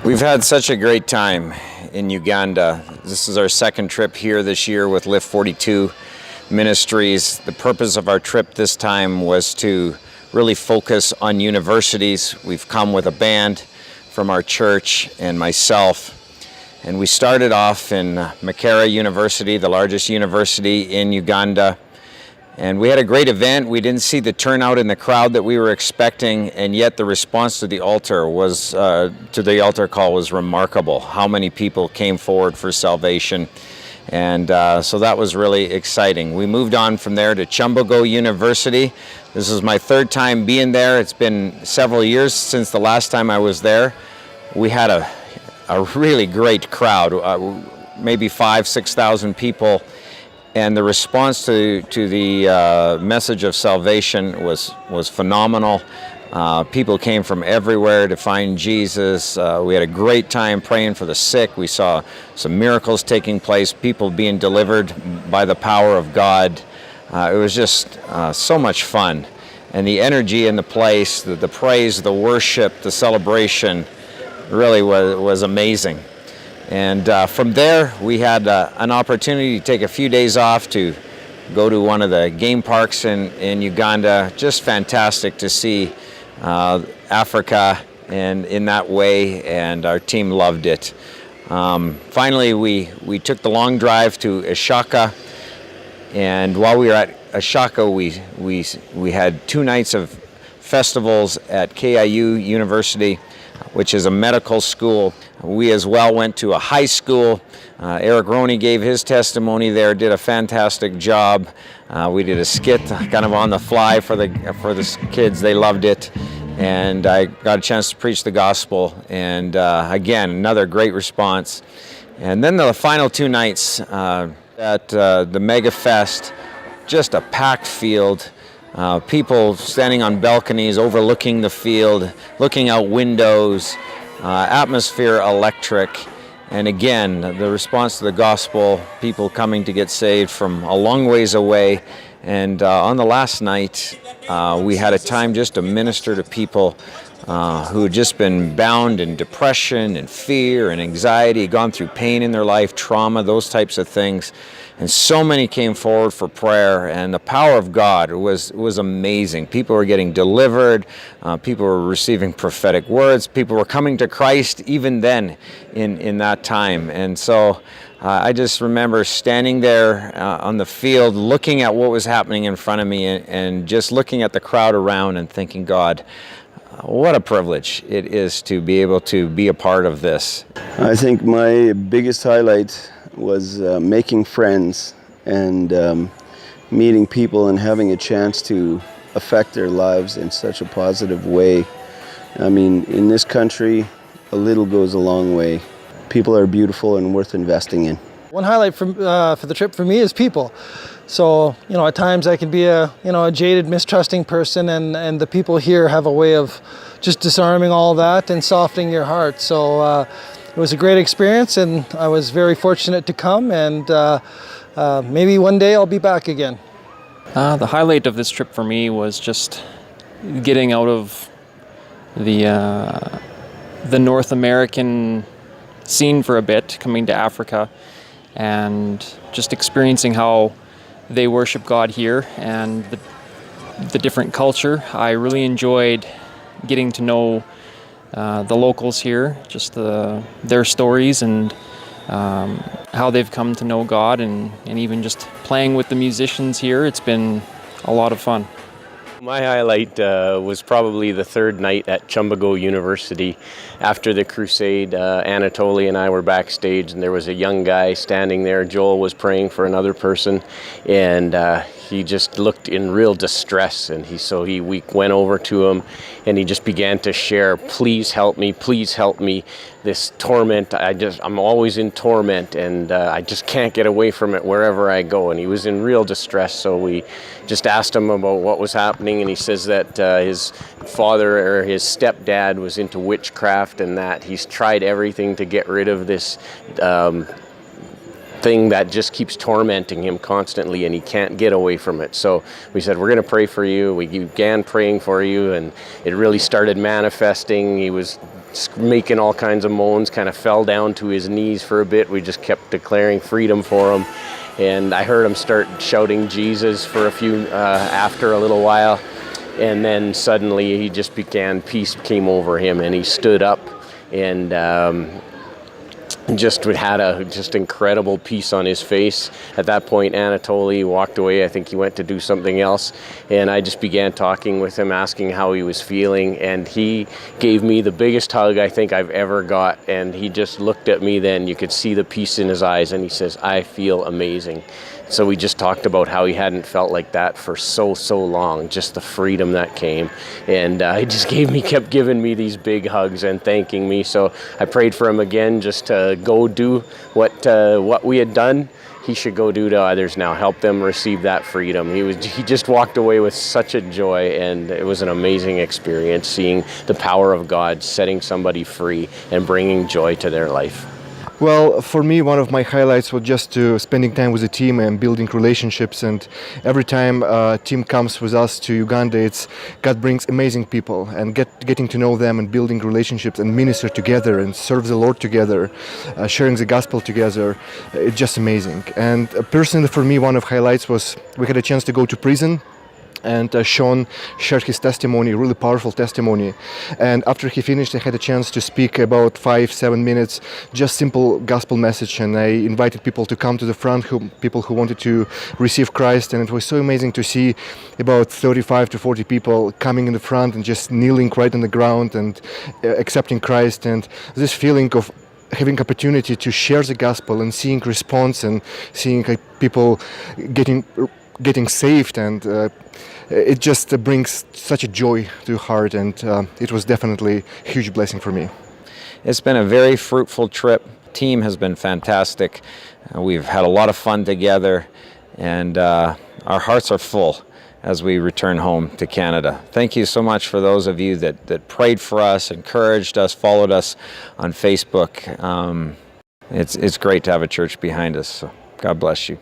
We've had such a great time in Uganda. This is our second trip here this year with Lift 42 Ministries. The purpose of our trip this time was to really focus on universities. We've come with a band from our church and myself, and we started off in Makere University, the largest university in Uganda. And we had a great event. We didn't see the turnout in the crowd that we were expecting, and yet the response to the altar call was remarkable. How many people came forward for salvation, and so that was really exciting. We moved on from there to Chumbogo University. This is my third time being there. It's been several years since the last time I was there. We had a really great crowd, maybe 5,000-6,000 people. And the response to the message of salvation was phenomenal. People came from everywhere to find Jesus. We had a great time praying for the sick. We saw some miracles taking place, people being delivered by the power of God. It was just so much fun. And the energy in the place, the praise, the worship, the celebration really was amazing. And from there, we had an opportunity to take a few days off to go to one of the game parks in Uganda. Just fantastic to see Africa and in that way, and our team loved it. Finally, we took the long drive to Ishaka, and while we were at Ishaka, we had 2 nights of festivals at KIU University, which is a medical school. We as well went to a high school. Eric Roney gave his testimony there, did a fantastic job. We did a skit kind of on the fly for the kids. They loved it. And I got a chance to preach the gospel. And again, another great response. And then the final 2 nights at the Mega Fest, just a packed field. People standing on balconies overlooking the field, looking out windows, atmosphere electric. And again, the response to the gospel, people coming to get saved from a long ways away. And on the last night, we had a time just to minister to people who had just been bound in depression and fear and anxiety, gone through pain in their life, trauma, those types of things. And so many came forward for prayer, and the power of God was amazing. People were getting delivered, people were receiving prophetic words, people were coming to Christ even then in that time. And so I just remember standing there on the field, looking at what was happening in front of me, and just looking at the crowd around and thinking, God, what a privilege it is to be able to be a part of this. I think my biggest highlight was making friends and meeting people and having a chance to affect their lives in such a positive way. I mean, in this country, a little goes a long way. People are beautiful and worth investing in. One highlight for the trip for me is people. So, at times I can be a jaded, mistrusting person, and the people here have a way of just disarming all that and softening your heart. So it was a great experience, and I was very fortunate to come, and maybe one day I'll be back again. The highlight of this trip for me was just getting out of the North American scene for a bit, coming to Africa, and just experiencing how they worship God here and the different culture. I really enjoyed getting to know the locals here, just their stories and how they've come to know God, and even just playing with the musicians here. It's been a lot of fun. My highlight was probably the third night at Chumbogo University. After the crusade, Anatoly and I were backstage, and there was a young guy standing there. Joel was praying for another person, and he just looked in real distress, and we went over to him, and he just began to share, please help me, this torment, I'm always in torment, and I just can't get away from it wherever I go. And he was in real distress, so we just asked him about what was happening, and he says that his father or his stepdad was into witchcraft, and that he's tried everything to get rid of this thing that just keeps tormenting him constantly, and he can't get away from it. So we said, we're going to pray for you. We began praying for you, and it really started manifesting. He was making all kinds of moans, kind of fell down to his knees for a bit. We just kept declaring freedom for him, and I heard him start shouting Jesus for a few after a little while, and then suddenly he just began, peace came over him, and he stood up and just had a just incredible peace on his face. At that point, Anatoly walked away. I think he went to do something else, and I just began talking with him, asking how he was feeling, and he gave me the biggest hug I think I've ever got, and he just looked at me then. You could see the peace in his eyes, and he says, I feel amazing. So we just talked about how he hadn't felt like that for so long, just the freedom that came. And he just kept giving me these big hugs and thanking me. So I prayed for him again, just to go do what we had done. He should go do to others now, help them receive that freedom. He just walked away with such a joy, and it was an amazing experience seeing the power of God setting somebody free and bringing joy to their life. Well, for me, one of my highlights was just spending time with the team and building relationships. And every time a team comes with us to Uganda, God brings amazing people, and getting to know them and building relationships and minister together and serve the Lord together, sharing the gospel together. It's just amazing. And personally, for me, one of the highlights was we had a chance to go to prison. And Sean shared his testimony, really powerful testimony. And after he finished, I had a chance to speak about 5-7 minutes, just simple gospel message. And I invited people to come to the front, people who wanted to receive Christ. And it was so amazing to see about 35 to 40 people coming in the front and just kneeling right on the ground and accepting Christ. And this feeling of having opportunity to share the gospel and seeing response and seeing people getting saved, and it just brings such a joy to the heart, and it was definitely a huge blessing for me. It's been a very fruitful trip. Team has been fantastic. We've had a lot of fun together, and our hearts are full as we return home to Canada. Thank you so much for those of you that prayed for us, encouraged us, followed us on Facebook. It's great to have a church behind us, so God bless you.